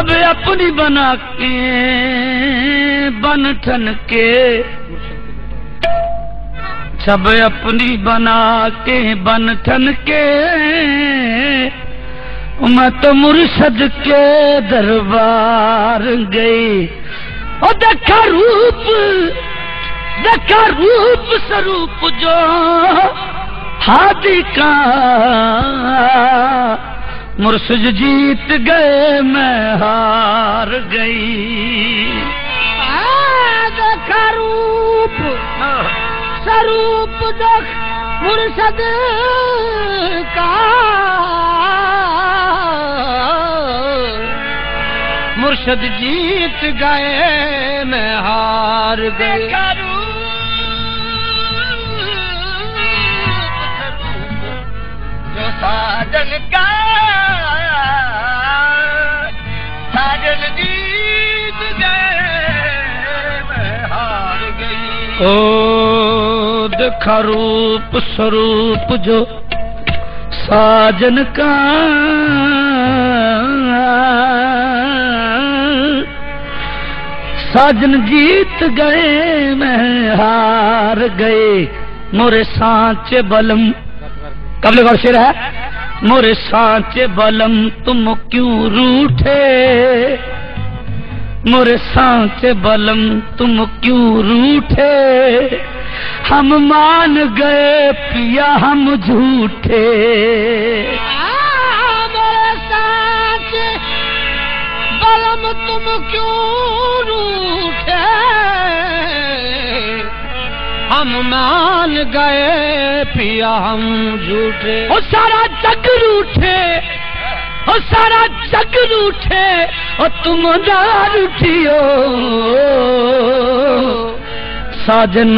सब अपनी बना के बन ठन के, सब अपनी बना के बन ठन के, मैं तो मुर्शद के दरबार गई। और देखा रूप स्वरूप जो हादी का, मुर्शिद जीत गए मैं हार गई। देखा रूप स्वरूप देख मुर्शिद का, मुर्शिद जीत गए मैं हार गई। जो साजन का साजन जीत गए मैं हार गई। ओ देखा रूप स्वरूप जो साजन का, साजन जीत गए मैं हार गए। मोरे सांचे बलम, कबले गौर शेर है, मोरे सांचे बलम तुम क्यों रूठे, मोरे सांचे बलम तुम क्यों रूठे, हम मान गए पिया हम झूठे। मोरे सांचे बलम तुम क्यों रूठे, हम मान गए पिया हम झूठे। ओ सारा जग रूठे, ओ सारा जग रूठे, और तुम ना रूठियो, साजन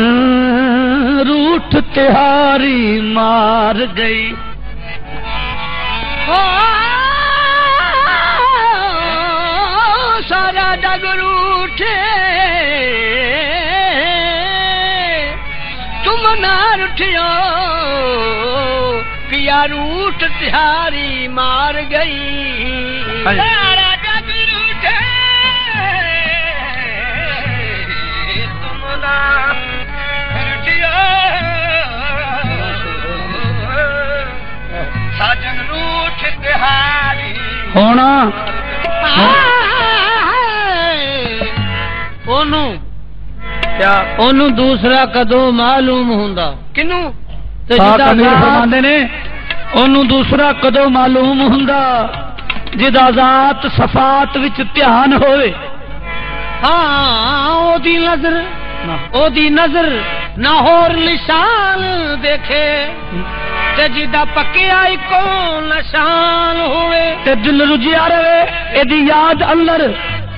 रूठ तिहारी मार गई। ओ सारा जग रूठे, तुम ना रूठियो, पिया रूठ तिहारी मार गई। सारा जग रूठे, तुम ना रूठियो, साजन रूठ तिहारी होना ओनू क्या ओनू दूसरा कदों मालूम हुंदा किनू ते फरमांदे ने, ओनू दूसरा कदों मालूम हुंदा जिदा जात सफात विच ध्यान होवे। हाँ ओदी नजर ना होर निशान देखे, ते जिदा पक्किया इको निशान होवे, ते दिल रुजिया रवे एदी याद अंदर,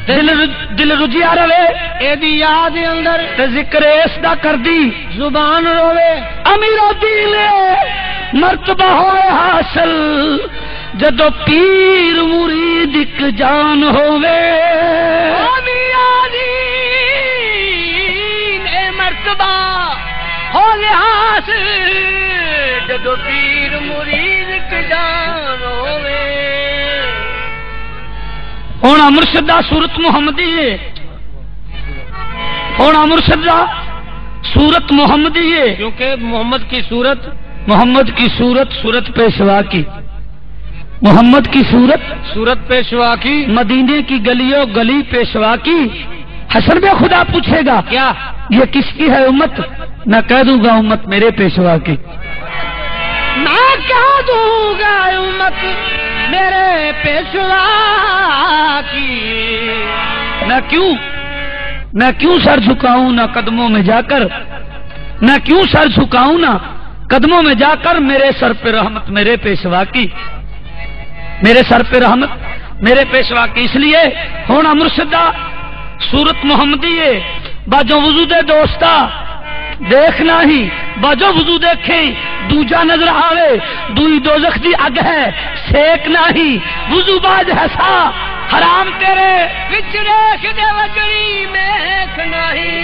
दिल रुजिया रवे एदी याद अंदर, ते जिक्र इसदा करदी जुबान रोवे। अमीरो दिले मर्तबा होए हासिल, जदों पीर मुरीद इक जान होवे। मर्तबा होए हासिल, जदों पीर मुरीद इक जान होवे। होना मुर्शिद दा सूरत मुहम्मदी है, होना मुर्शिद दा सूरत मुहम्मदी है, क्योंकि मोहम्मद की सूरत सूरत पेशवा की, मोहम्मद की सूरत पेशवा की, मदीने की गलियों गली पेशवा की। हशर में खुदा पूछेगा क्या ये किसकी है उम्मत, मैं कह दूंगा उम्मत मेरे पेशवा की। मैं कह दूंगा उम्मत मेरे पेशवा की। मैं क्यों सर झुकाऊं ना कदमों में जाकर, मैं क्यों सर झुकाऊं ना कदमों में जाकर, मेरे सर पे रहमत मेरे पेशवा की, मेरे सर पे रहमत मेरे पेशवा की। इसलिए होना मुर्शिदा सूरत मुहम्मदी है, बाजो वजू दे दोस्ता देखना ही, बाजो वजू देखे दूजा नजर आवे, दुई दोजख दी अग है सेकना ही, वजू बाज हसा हराम तेरे विचरे दे वजड़ी मेख नहीं,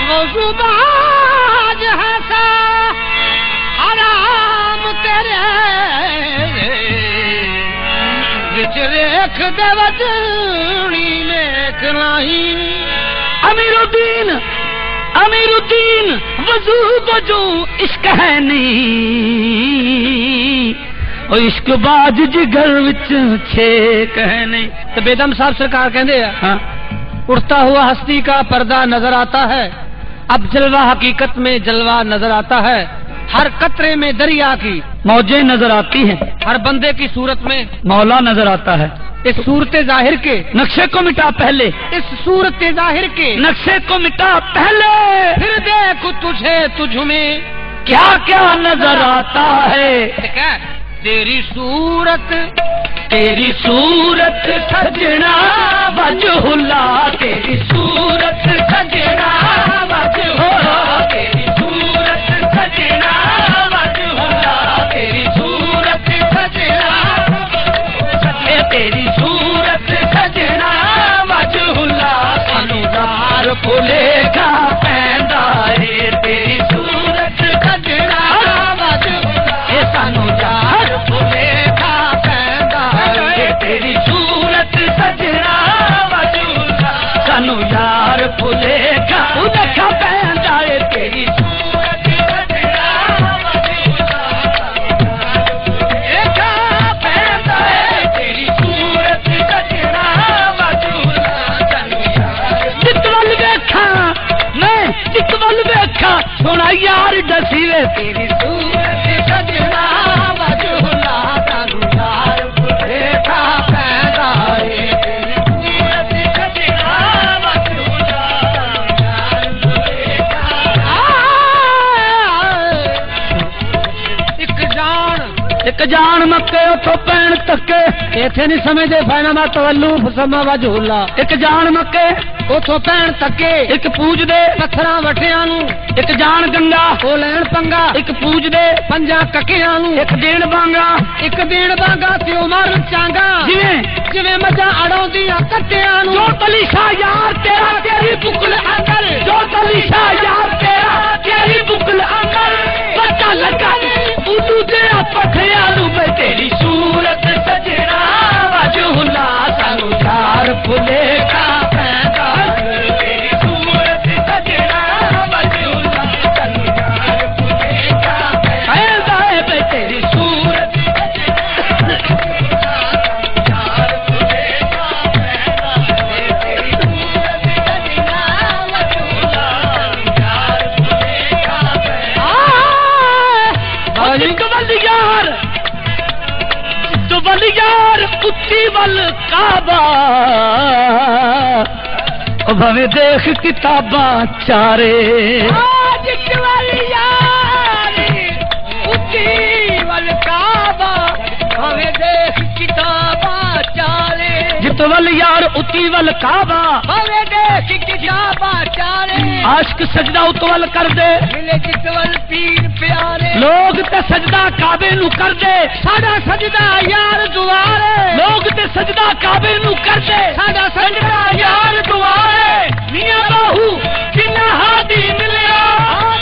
वजू बाज हसा हराम तेरे रेख दे वजनी लेख नहीं अमीरुद्दीन वजू बजू इश्क है नहीं और इश्क बाज जिगर विच छेक है नहीं। तो बेदम साहब सरकार कहते हैं हाँ उड़ता हुआ हस्ती का पर्दा नजर आता है, अब जलवा हकीकत में जलवा नजर आता है, हर कतरे में दरिया की मौजें नजर आती हैं, हर बंदे की सूरत में मौला नजर आता है। इस सूरत जाहिर के नक्शे को मिटा पहले, इस सूरत जाहिर के नक्शे को मिटा पहले, फिर देख तुझे तुझ में क्या क्या नजर आता है। क्या तेरी सूरत सजना वजहुल्ला, तेरी सूरत सजना वजहुल्ला, तेरी सूरत सजना वजहुल्ला, तेरी सूरत सजना, तेरी सूरत सजना वजहुल्ला, सानू यार भुलेखा पैंदा है, तेरी सूरत सजना वजहुल्ला, सानू यार भुलेखा पैंदा है, तेरी सूरत सजना वजहुल्ला, सानू यार भुलेखा उनका पैंदा है, तेरी सूरत सजना वजहुल्ला, भुलेखा पैंदा है, तेरी सूरत सजना वजहुल्ला, सानू यार जितवल वेखा मैं जितवल वेखा सोना यार दसी वे, तेरी सूरत सजना वजहुल्ला, सानू यार भुलेखा पैंदा है, तेरी सूरत सजना वजहुल्ला, सानू यार भुलेखा। एक जान मक्के उथों पैण तक्के, इथे नहीं समझे फैनामा तवल्लू फसमा वजहुल्ला, एक जान मक्के उथों पैण तक्के, एक पूज दे पत्थरां वठियां नूं, एक जान गंगा ओ लैण पंगा, एक पूज दे पंजा ककियां नूं, एक देण बांगा, एक देण बांगा ते उमर चांगा, जिवें मजा अड़ाउंदियां कट्टियां नूं, जो तलीशा यार तेरा तेरी बुकल अंदर, जो तलीशा यार तेरा तेरी बुकल अंदर, पता लगा उदू तेरा पखिया नूं मैं, तेरी सूरत सजना वजहुल्ला, सानू यार भुलेखा पैंदा है, तेरी सूरत सजना वजहुल्ला, सानू यार भुलेखा पैंदा है, तेरी सूरत यार भुलेखा पैंदा है, तेरी सूरत सजना वजहुल्ला, यार भुलेखा पैंदा जितवल यार उत्ती वल काबा, भवे देख किताबा चारे, जितवल यार उत्ती वल काबा, भवे देख किताबा चाले, जितवल यार उत्ती वल काबा, भवे देख किताबा चाले, आशिक सजदा उतवल कर दे, मिले जितवल पीर प्यारे, लोग ते सजदा काबे नू कर दे, साडा सजदा यार दुआरे, लोग ते सजदा काबे नू कर दे, साडा सजदा यार दुआरे, मियां बाहू जिन्ना हादी मिलिया,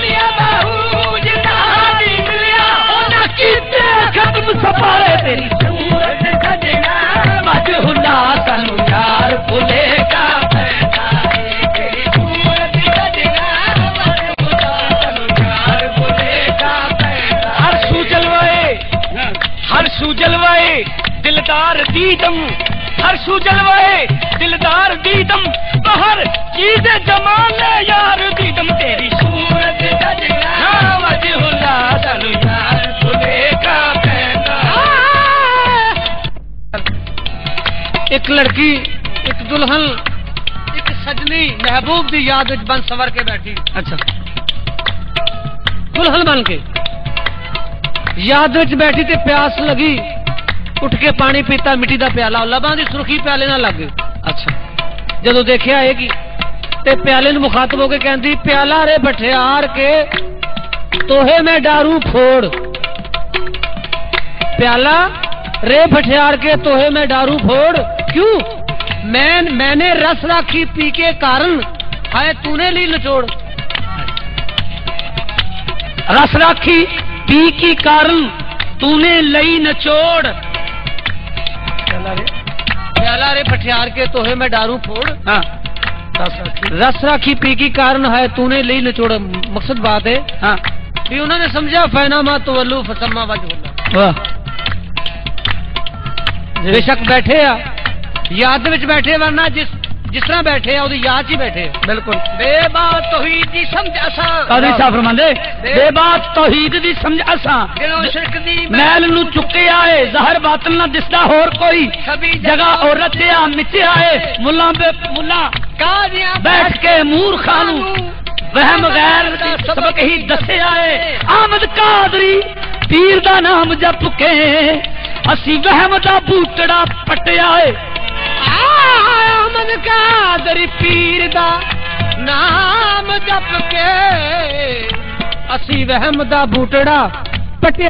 मियां बाहू जिन्ना हादी मिलिया, ओना कीते खत्म सफारे, तेरी सूरत सजना वजहुल्ला, सानू यार भुलेखा पैंदा है, तेरी सूरत सजना वजहुल्ला, सानू यार भुलेखा पैंदा। हर सू जलवाए दिलदार दीदम, हर सू जलवाए दिलदार दीदम, बहर चीज़ जमाले यार दीदम, तेरी सूरत सजना वजहुल्ला, सानू यार भुलेखा पैंदा। एक लड़की, एक दुल्हन, एक सजनी महबूब की याद विच बन सवर के बैठी, अच्छा दुल्हन बन के याद विच बैठी ते प्यास लगी, उठ के पानी पीता, मिट्टी का प्याला लबां दी सुर्खी प्याले ना लग गई। अच्छा जदों देखिया आएगी ते प्याले नूं मुखातब होके कहंदी, प्याला रे भठियार के तोहे मैं डारू फोड़, प्याला रे भठियार के तोहे मैं डारू फोड़, क्यों मैंने रस राखी पी के कारण, हाय तूने ली निचोड़, रस राखी पी की कारण तूने लई नचोड़, दयाला रे पठियार के तोहे में डारू फोड़। हाँ रस राखी पी की कारण है तूने ली निचोड़। मकसद बात है हाँ भी उन्होंने समझा फैनामा तो वल्लू फसम्मा वजह। वाह बेशक बैठे आ याद विच बैठे वरना जिस तरह बैठे आ उदी याद ही बैठे। बिल्कुल बेबात तौहीद दी समझ असा कादरी साहब फरमांदे बेबात तौहीद दी समझ असा दिलों शिरक दी मैल नू चुके आए ज़हर बातिल ना दिसदा होर कोई सभी जगह और रचिया मिचे आए मुल्ला कादियां बैठ के मूर खानू वहम गैर सबक ही दसे आए आमद कादरी पीर दा नाम जप के असी वहम दा बूटड़ा पटिया है। आमद कादरी पीर दा नाम जप के असी वहम दा बूटड़ा पटिया।